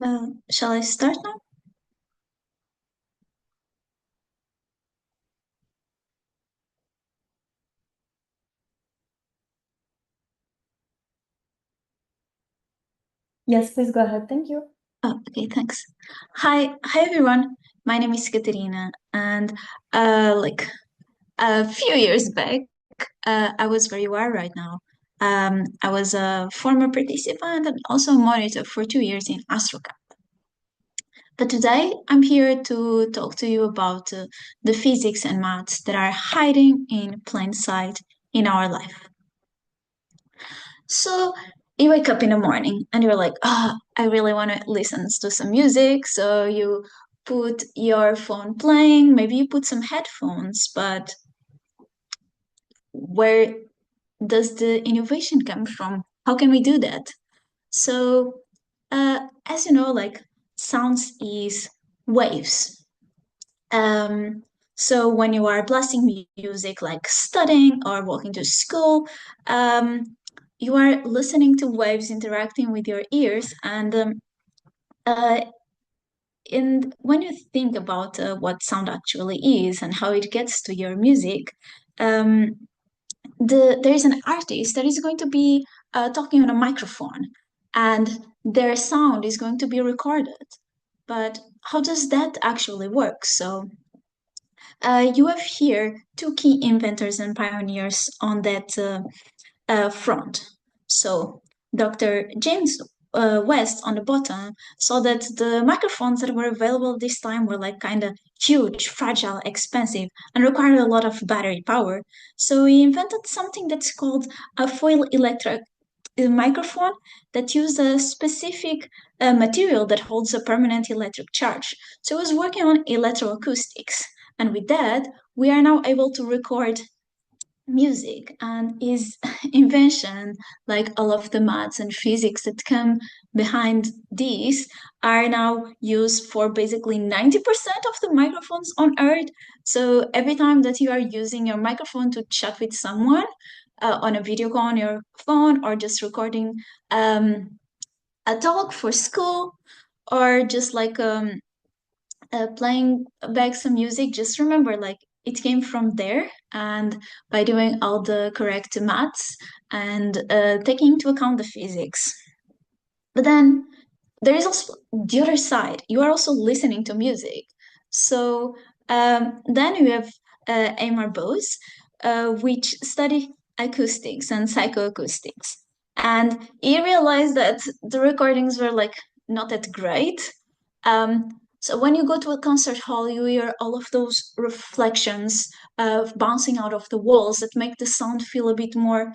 Shall I start now? Yes, please go ahead. Thank you. Oh, okay, thanks. Hi everyone. My name is Catarina, and like a few years back, I was where you are right now. I was a former participant and also a monitor for 2 years in AstroCamp. But today, I'm here to talk to you about the physics and maths that are hiding in plain sight in our life. So you wake up in the morning and you're like, I really want to listen to some music. So you put your phone playing, maybe you put some headphones, but where does the innovation come from? How can we do that? So, as you know, like sounds is waves. Um, so when you are blasting music, like studying or walking to school, you are listening to waves interacting with your ears. And uh, when you think about what sound actually is and how it gets to your music, um, there is an artist that is going to be talking on a microphone, and their sound is going to be recorded. But how does that actually work? So you have here two key inventors and pioneers on that front. So Dr. James West on the bottom saw that the microphones that were available this time were like kind of huge, fragile, expensive, and required a lot of battery power. So he invented something that's called a foil electric microphone that used a specific material that holds a permanent electric charge. So he was working on electroacoustics. And with that, we are now able to record music, and his invention, like all of the maths and physics that come behind these, are now used for basically 90% of the microphones on earth. So every time that you are using your microphone to chat with someone on a video call on your phone, or just recording a talk for school, or just like playing back some music, just remember like it came from there. And by doing all the correct maths and taking into account the physics. But then there is also the other side. You are also listening to music. So then you have Amar Bose, which study acoustics and psychoacoustics. And he realized that the recordings were like not that great. So when you go to a concert hall, you hear all of those reflections bouncing out of the walls that make the sound feel a bit more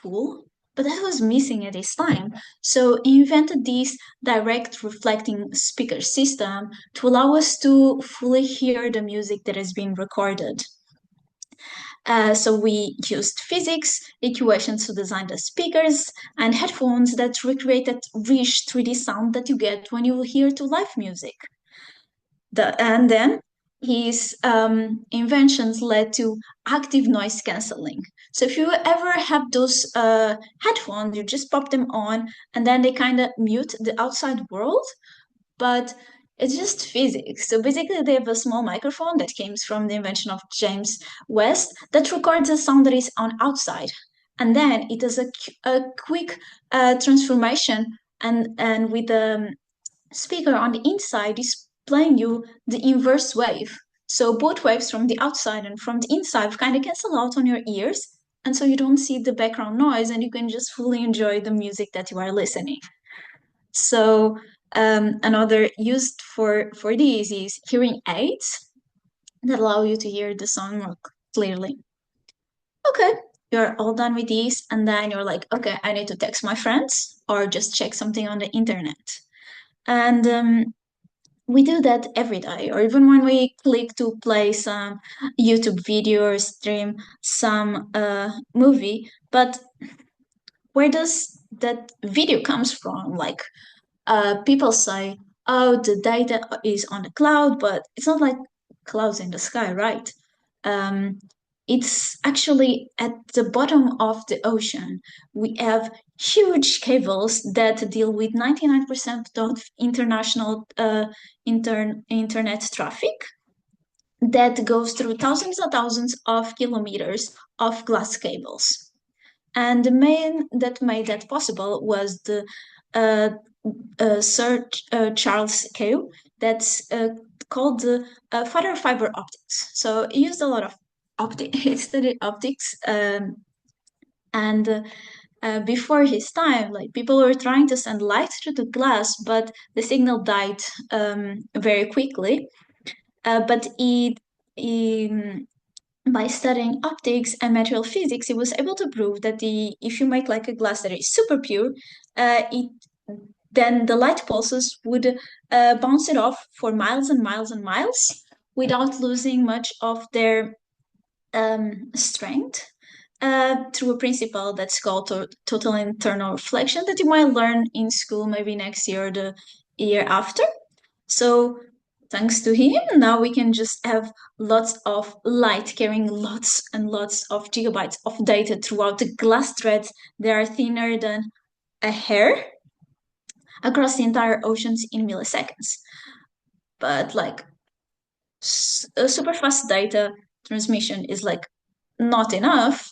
full. But that was missing at this time. So he invented this direct reflecting speaker system to allow us to fully hear the music that has been recorded. So we used physics equations to design the speakers and headphones that recreate that rich 3D sound that you get when you hear to live music. And then his inventions led to active noise canceling. So if you ever have those headphones, you just pop them on and then they kind of mute the outside world, but it's just physics. So basically, they have a small microphone that came from the invention of James West that records the sound that is on outside, and then it does a quick transformation, and with the speaker on the inside is playing you the inverse wave. So both waves from the outside and from the inside kind of cancel out on your ears, and so you don't see the background noise, and you can just fully enjoy the music that you are listening. So another used for these is hearing aids that allow you to hear the song more clearly. Okay, you're all done with these, and then you're like, okay, I need to text my friends or just check something on the internet. And we do that every day, or even when we click to play some YouTube video or stream some movie. But where does that video comes from? Like people say, oh, the data is on the cloud, but it's not like clouds in the sky, right? Um, It's actually at the bottom of the ocean. We have huge cables that deal with 99% of international internet traffic that goes through thousands and thousands of kilometers of glass cables. And the main that made that possible was the uh, Sir Charles Kew, that's called the father of fiber optics. So he used a lot of optics. He studied optics, and before his time, like people were trying to send light through the glass, but the signal died very quickly. But he by studying optics and material physics, he was able to prove that if you make like a glass that is super pure, it then the light pulses would bounce it off for miles and miles and miles without losing much of their strength through a principle that's called total internal reflection that you might learn in school maybe next year or the year after. So thanks to him, now we can just have lots of light carrying lots and lots of gigabytes of data throughout the glass threads that are thinner than a hair across the entire oceans in milliseconds. But like super fast data transmission is like not enough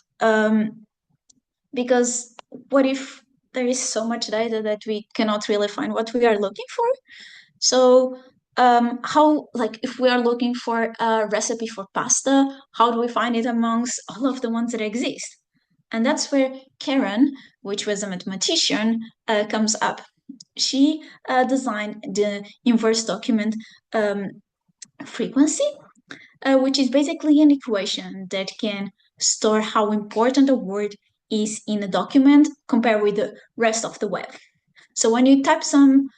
because what if there is so much data that we cannot really find what we are looking for? So how like if we are looking for a recipe for pasta, how do we find it amongst all of the ones that exist? And that's where Karen, which was a mathematician, comes up. She designed the inverse document frequency, which is basically an equation that can store how important a word is in a document compared with the rest of the web. So when you type some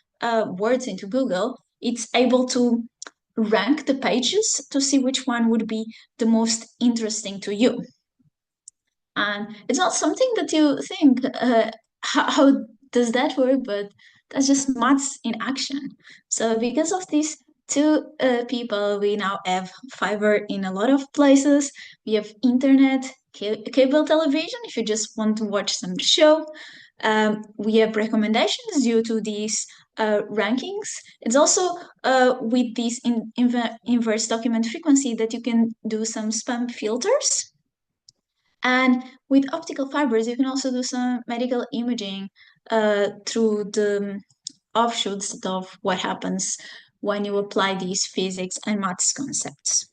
words into Google, it's able to rank the pages to see which one would be the most interesting to you. And it's not something that you think, how does that work? But that's just maths in action. So because of these two people, we now have fiber in a lot of places. We have internet, cable television, if you just want to watch some show. We have recommendations due to these rankings. It's also with this inverse document frequency that you can do some spam filters. And with optical fibers, you can also do some medical imaging through the offshoots of what happens when you apply these physics and maths concepts.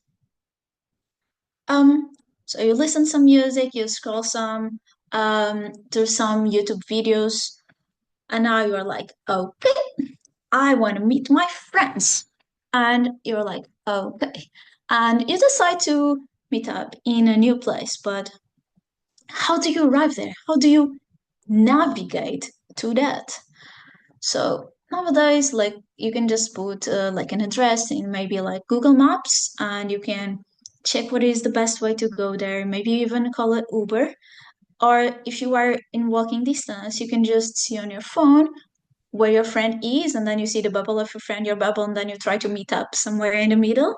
Um, so you listen some music, you scroll some through some YouTube videos, and now you're like, okay, I want to meet my friends. And you're like, okay. And you decide to meet up in a new place, but how do you arrive there? How do you navigate to that? So nowadays, like you can just put like an address in maybe like Google Maps, and you can check what is the best way to go there. Maybe even call it Uber. Or if you are in walking distance, you can just see on your phone where your friend is, and then you see the bubble of your friend, your bubble, and then you try to meet up somewhere in the middle.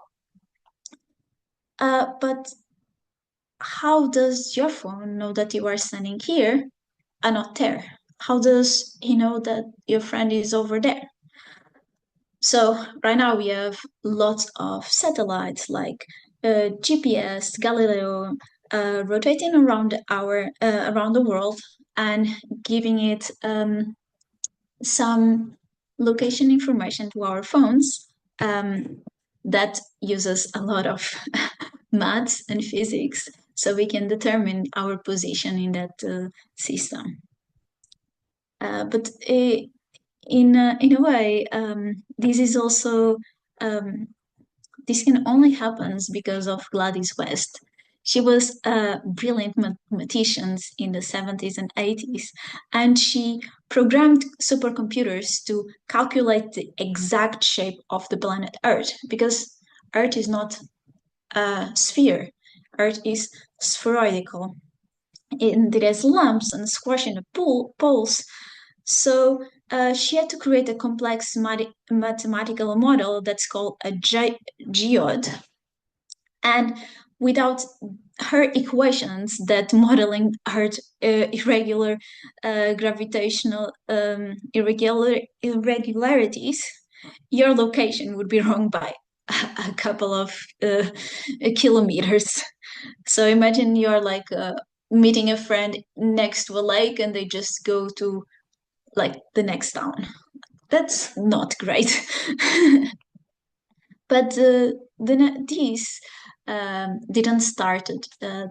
But how does your phone know that you are standing here and not there? How does he know that your friend is over there? So right now we have lots of satellites like GPS, Galileo, rotating around the world and giving it some location information to our phones that uses a lot of maths and physics so we can determine our position in that system. But in a way, this is also this can only happens because of Gladys West. She was a brilliant mathematician in the 70s and 80s, and she programmed supercomputers to calculate the exact shape of the planet Earth because Earth is not a sphere, Earth is spheroidal. It has lumps and squash in the poles. So she had to create a complex mathematical model that's called a geode. And without her equations that modeling Earth irregular gravitational irregularities, your location would be wrong by a couple of kilometers. So imagine you're like meeting a friend next to a lake and they just go to like the next town. That's not great. But these didn't start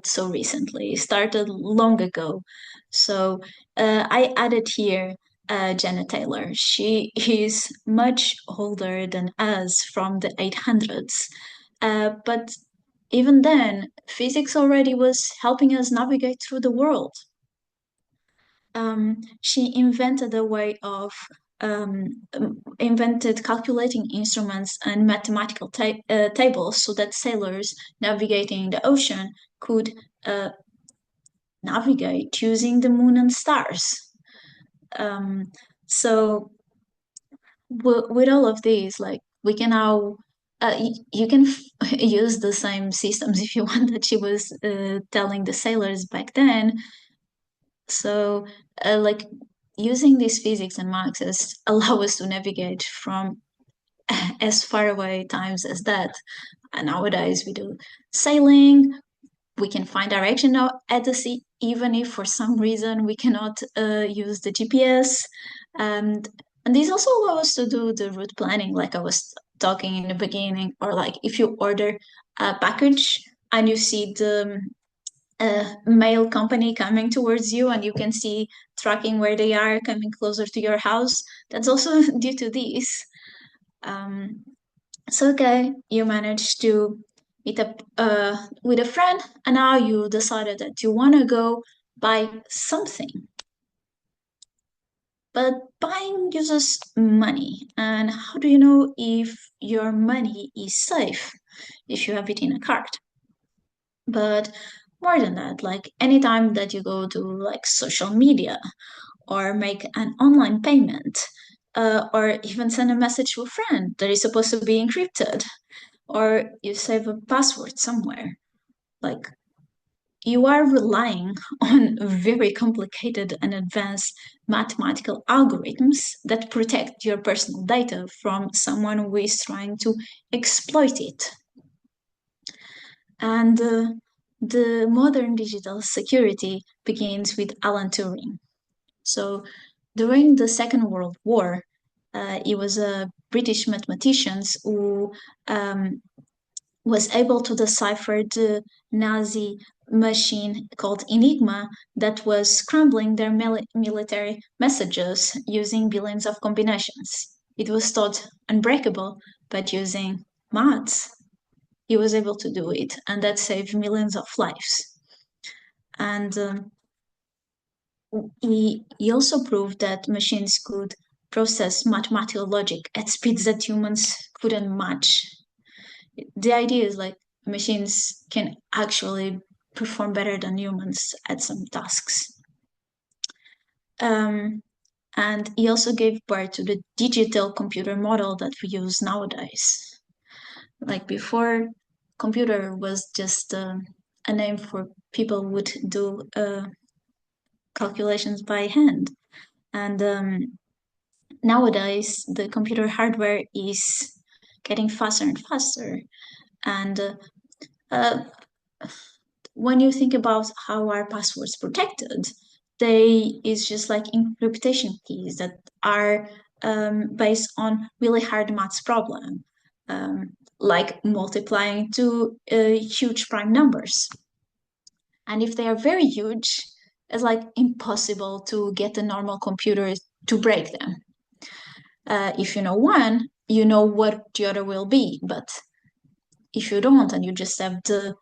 so recently. It started long ago. So I added here Janet Taylor. She is much older than us from the 800s. But even then, physics already was helping us navigate through the world. She invented a way of invented calculating instruments and mathematical tables so that sailors navigating the ocean could uh, navigate using the moon and stars. Um, so with all of these, like we can now you can use the same systems if you want that she was telling the sailors back then. So, like using these physics and Marx's allow us to navigate from as far away times as that. And nowadays we do sailing. We can find direction now at the sea, even if for some reason we cannot use the GPS. And and these also allow us to do the route planning, like I was talking in the beginning, or like if you order a package and you see the mail company coming towards you and you can see tracking where they are coming closer to your house, that's also due to this. um, so okay, you managed to meet up with a friend and now you decided that you want to go buy something, but buying uses money, and how do you know if your money is safe if you have it in a cart? But more than that, like anytime that you go to like social media or make an online payment, or even send a message to a friend that is supposed to be encrypted, or you save a password somewhere, like you are relying on very complicated and advanced mathematical algorithms that protect your personal data from someone who is trying to exploit it. And the modern digital security begins with Alan Turing. So during the Second World War, he was a British mathematician who was able to decipher the Nazi machine called Enigma that was scrambling their military messages using billions of combinations. It was thought unbreakable, but using maths, he was able to do it, and that saved millions of lives. And he also proved that machines could process mathematical logic at speeds that humans couldn't match. The idea is like machines can actually perform better than humans at some tasks. Um, and he also gave birth to the digital computer model that we use nowadays. Like before, computer was just a name for people who would do calculations by hand. And nowadays, the computer hardware is getting faster and faster. And uh, when you think about how our passwords protected, they is just like encryption keys that are based on really hard maths problem, like multiplying two huge prime numbers. And if they are very huge, it's like impossible to get a normal computer to break them. If you know one, you know what the other will be. But if you don't, and you just have the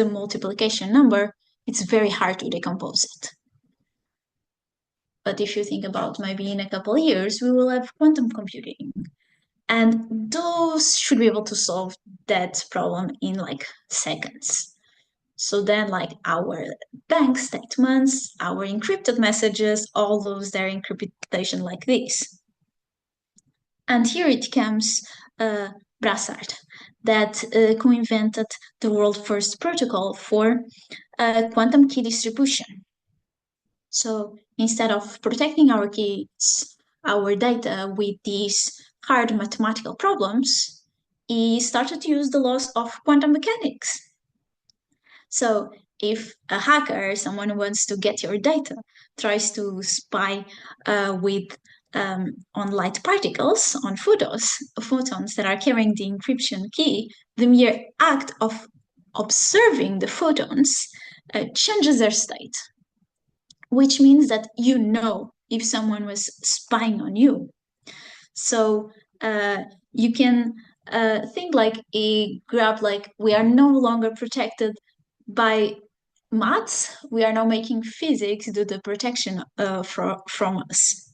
multiplication number, it's very hard to decompose it. But if you think about maybe in a couple of years, we will have quantum computing. And those should be able to solve that problem in like seconds. So then, like our bank statements, our encrypted messages, all lose their encryption like this. And here it comes Brassard that co-invented the world's first protocol for quantum key distribution. So instead of protecting our keys, our data with these hard mathematical problems, he started to use the laws of quantum mechanics. So if a hacker, someone who wants to get your data, tries to spy with on light particles, on photons that are carrying the encryption key, the mere act of observing the photons changes their state, which means that you know if someone was spying on you. So you can think like a grab, like we are no longer protected by maths, we are now making physics do the protection from us.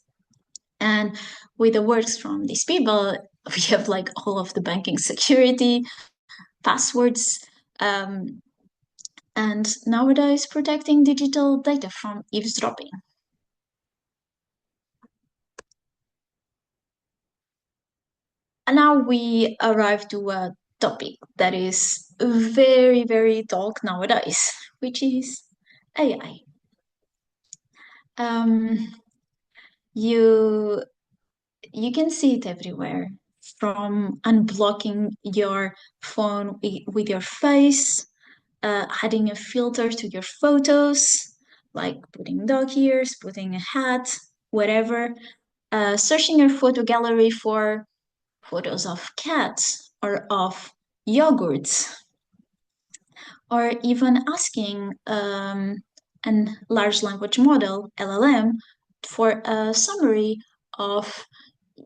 And with the works from these people, we have like all of the banking security, passwords, um, and nowadays protecting digital data from eavesdropping. And now we arrive to a topic that is very, very talked nowadays, which is AI. Um, you you can see it everywhere, from unblocking your phone with your face, adding a filter to your photos, like putting dog ears, putting a hat, whatever, searching your photo gallery for photos of cats or of yogurts, or even asking a large language model, LLM, for a summary of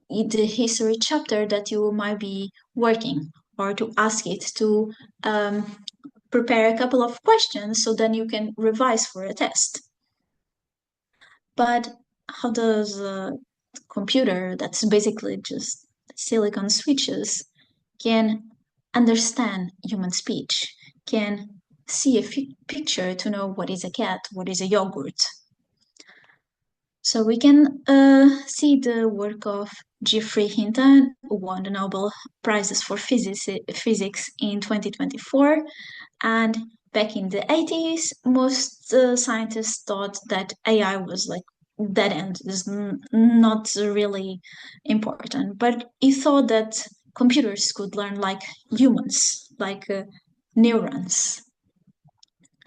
the history chapter that you might be working, or to ask it to prepare a couple of questions so then you can revise for a test. But how does a computer that's basically just silicon switches can understand human speech, can see a picture to know what is a cat, what is a yogurt? So we can see the work of Geoffrey Hinton, who won the Nobel Prizes for Physics in 2024. And back in the 80s, most scientists thought that AI was like dead end, is not really important. But he thought that computers could learn like humans, like neurons.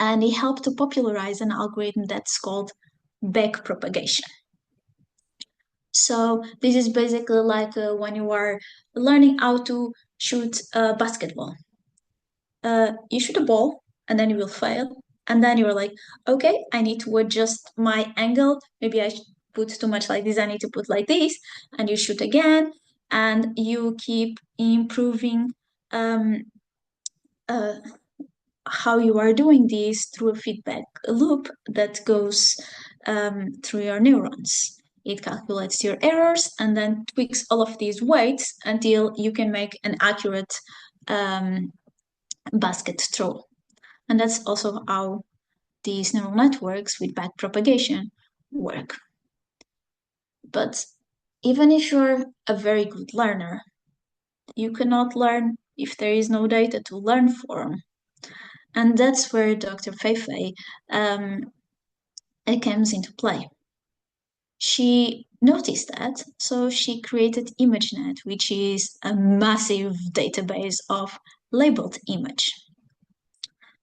And he helped to popularize an algorithm that's called backpropagation. So this is basically like when you are learning how to shoot a basketball. You shoot a ball and then you will fail. And then you're like, okay, I need to adjust my angle. Maybe I put too much like this. I need to put like this. And you shoot again. And you keep improving um, uh, how you are doing this through a feedback loop that goes through your neurons. It calculates your errors and then tweaks all of these weights until you can make an accurate um, basket throw. And that's also how these neural networks with backpropagation work. But even if you're a very good learner, you cannot learn if there is no data to learn from. And that's where Dr. Feifei comes into play. She noticed that, so she created ImageNet, which is a massive database of labeled image.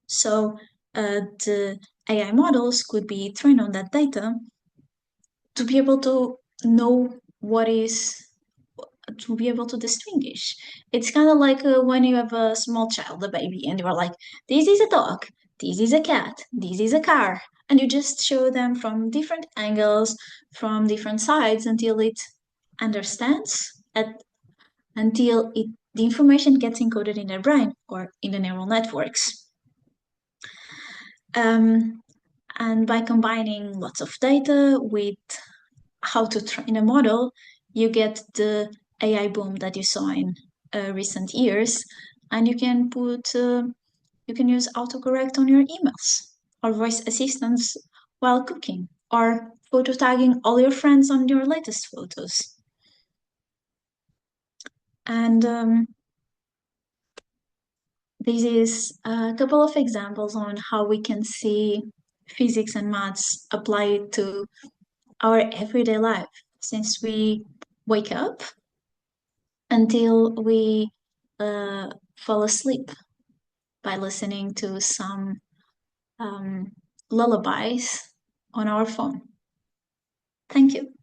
So the AI models could be trained on that data to be able to know what is, to be able to distinguish. It's kind of like when you have a small child, a baby, and you're like, this is a dog, this is a cat, this is a car. And you just show them from different angles, from different sides until it understands, until the information gets encoded in their brain or in the neural networks. Um, and by combining lots of data with how to train a model, you get the AI boom that you saw in recent years, and you can use autocorrect on your emails or voice assistants while cooking or photo tagging all your friends on your latest photos. And This is a couple of examples on how we can see physics and maths applied to our everyday life since we wake up until we fall asleep by listening to some um, lullabies on our phone. Thank you.